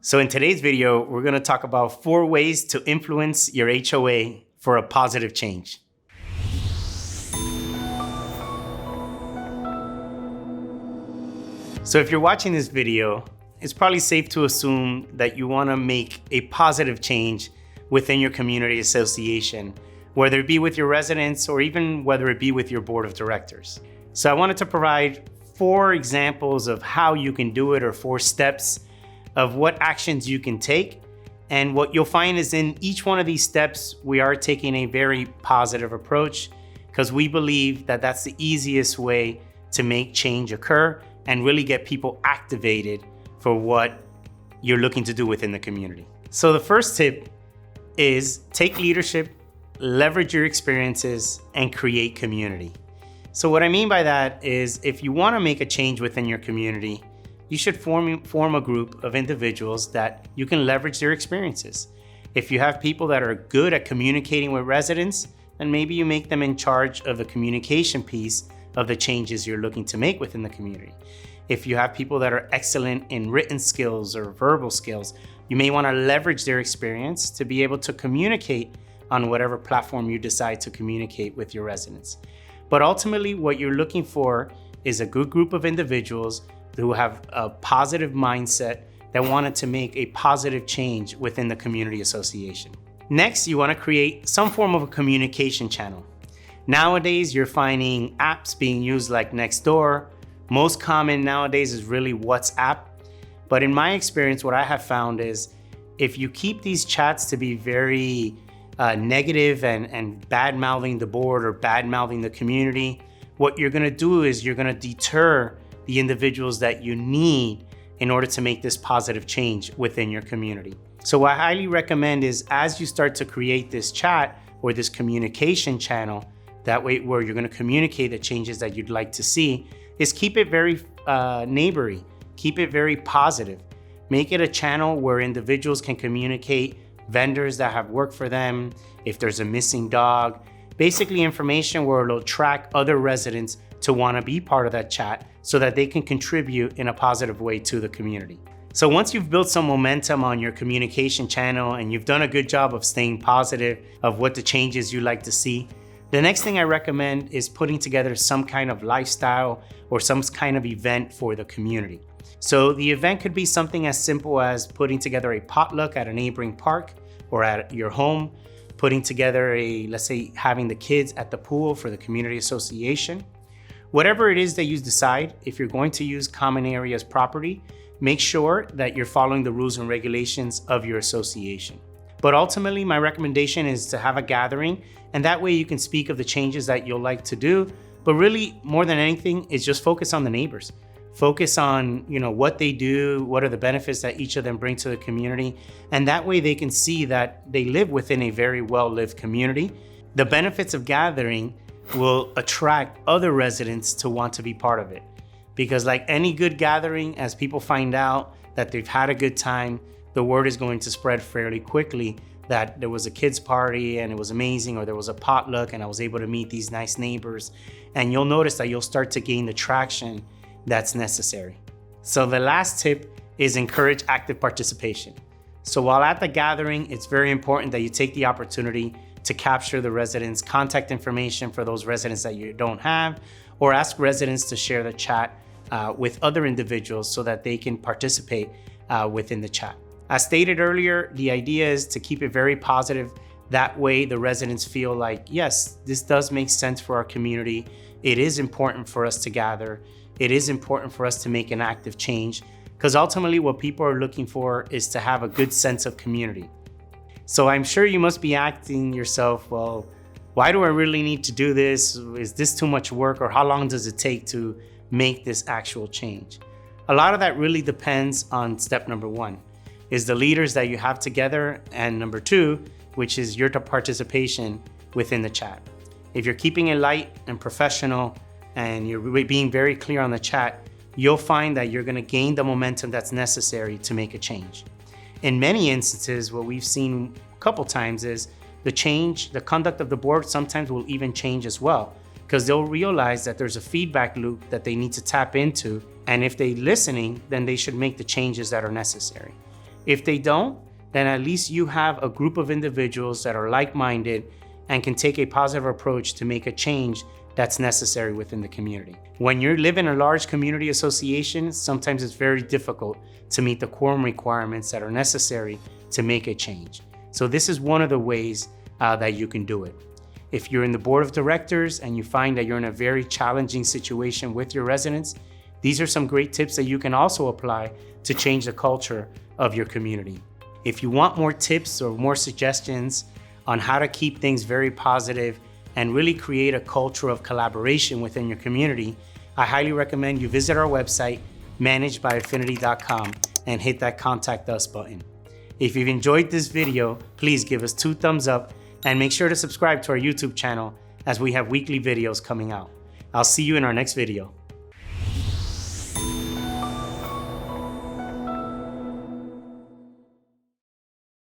So in today's video, we're going to talk about 4 ways to influence your HOA for a positive change. So if you're watching this video, it's probably safe to assume that you want to make a positive change within your community association, whether it be with your residents or even whether it be with your board of directors. So I wanted to provide 4 examples of how you can do it, or 4 steps of what actions you can take. And what you'll find is in each one of these steps, we are taking a very positive approach because we believe that that's the easiest way to make change occur and really get people activated for what you're looking to do within the community. So the first tip is take leadership, leverage your experiences, and create community. So what I mean by that is if you want to make a change within your community, you should form a group of individuals that you can leverage their experiences. If you have people that are good at communicating with residents, then maybe you make them in charge of the communication piece of the changes you're looking to make within the community. If you have people that are excellent in written skills or verbal skills, you may want to leverage their experience to be able to communicate on whatever platform you decide to communicate with your residents. But ultimately, what you're looking for is a good group of individuals who have a positive mindset that wanted to make a positive change within the community association. Next, you want to create some form of a communication channel. Nowadays, you're finding apps being used like Nextdoor. Most common nowadays is really WhatsApp. But in my experience, what I have found is if you keep these chats to be very negative and bad-mouthing the board or bad-mouthing the community, what you're gonna do is you're gonna deter the individuals that you need in order to make this positive change within your community. So what I highly recommend is as you start to create this chat or this communication channel, that way where you're gonna communicate the changes that you'd like to see, is keep it very neighborly, keep it very positive. Make it a channel where individuals can communicate vendors that have worked for them, if there's a missing dog, basically information where it'll track other residents to want to be part of that chat so that they can contribute in a positive way to the community. So once you've built some momentum on your communication channel and you've done a good job of staying positive of what the changes you like to see, the next thing I recommend is putting together some kind of lifestyle or some kind of event for the community. So the event could be something as simple as putting together a potluck at a neighboring park or at your home, putting together let's say having the kids at the pool for the community association. Whatever it is that you decide, if you're going to use common areas property, make sure that you're following the rules and regulations of your association. But ultimately, my recommendation is to have a gathering, and that way you can speak of the changes that you'll like to do. But really, more than anything, is just focus on the neighbors. Focus on, what they do, what are the benefits that each of them bring to the community, and that way they can see that they live within a very well-lived community. The benefits of gathering will attract other residents to want to be part of it. Because like any good gathering, as people find out that they've had a good time, the word is going to spread fairly quickly that there was a kids party and it was amazing, or there was a potluck and I was able to meet these nice neighbors. And you'll notice that you'll start to gain the traction that's necessary. So the last tip is encourage active participation. So while at the gathering, it's very important that you take the opportunity to capture the residents' contact information for those residents that you don't have, or ask residents to share the chat with other individuals so that they can participate within the chat. As stated earlier, the idea is to keep it very positive. That way the residents feel like, yes, this does make sense for our community. It is important for us to gather. It is important for us to make an active change, because ultimately what people are looking for is to have a good sense of community. So I'm sure you must be asking yourself, well, why do I really need to do this? Is this too much work, or how long does it take to make this actual change? A lot of that really depends on step number 1, is the leaders that you have together, and number 2, which is your participation within the chat. If you're keeping it light and professional and you're being very clear on the chat, you'll find that you're gonna gain the momentum that's necessary to make a change. In many instances, what we've seen a couple times is the conduct of the board sometimes will even change as well, because they'll realize that there's a feedback loop that they need to tap into. And if they're listening, then they should make the changes that are necessary. If they don't, then at least you have a group of individuals that are like-minded and can take a positive approach to make a change that's necessary within the community. When you live in a large community association, sometimes it's very difficult to meet the quorum requirements that are necessary to make a change. So this is one of the ways that you can do it. If you're in the board of directors and you find that you're in a very challenging situation with your residents, these are some great tips that you can also apply to change the culture of your community. If you want more tips or more suggestions on how to keep things very positive and really create a culture of collaboration within your community, I highly recommend you visit our website, managedbyaffinity.com, and hit that Contact Us button. If you've enjoyed this video, please give us 2 thumbs up and make sure to subscribe to our YouTube channel as we have weekly videos coming out. I'll see you in our next video.